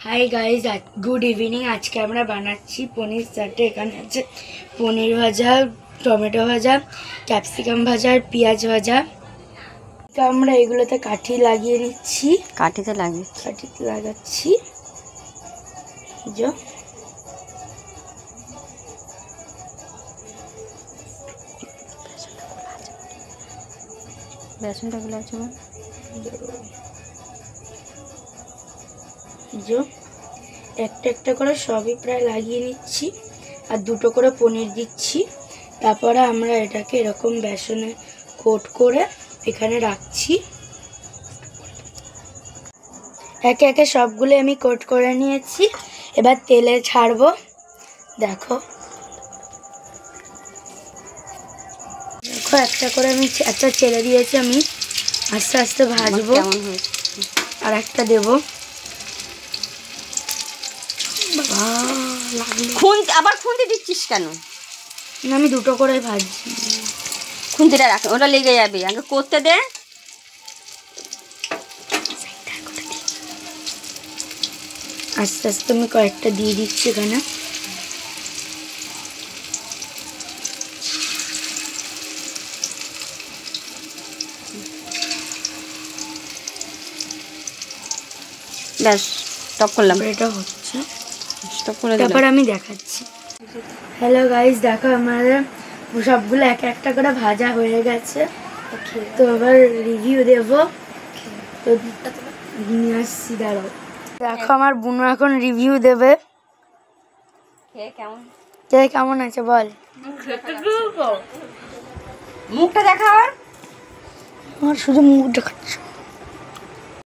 Hi guys, good evening. আজকে আমরা বানাচ্ছি পনির চাটে। এখানে আছে পনির ভাজা, টমেটো ভাজা, ক্যাপসিকাম ভাজা আর পেঁয়াজ ভাজা। তো আমরা এগুলোতে কাঠি লাগিয়ে নিচ্ছি। কাঠিতে লাগাচ্ছি। বেসনটা গুলো আছে একটা একটা করে সবই প্রায় লাগিয়ে নিচ্ছি আর দুটো করে পনির দিচ্ছি। তারপরে আমরা এটাকে এরকম বেসনে কোট করে এখানে রাখছি। একে একে সবগুলো আমি কোট করে নিয়েছি। এবার তেলে ছাড়বো। দেখো দেখো একটা করে আমি একটা ছেড়ে দিয়েছি। আমি আস্তে আস্তে ভাজবো। আর একটা দেবো। আবার খুন্তি দিচ্ছিস কেন? আমি দুটো করে ভাজছি। খুন্তিটা রাখ, ওটা লেগে যাবে। আগে করতে দে। আস্তে আস্তে আমি কয়েকটা দিয়ে দিচ্ছি এখানে। ব্যাস, স্টপ করলাম। এটা হচ্ছে, স্টপ করে তারপর আমি দেখাচ্ছি। হ্যালো গাইস, দেখো আমাদের সবগুলো এক একটা করে ভাজা হয়ে গেছে। তো এবার রিভিউ দেবো। তো নিয়ে আসছি, দাঁড়াও। দেখো আমার বুনু এখন রিভিউ দেবে। কেমন আছে বল। মুখটা দেখা। আমার শুধু মুখ দেখাচ্ছ।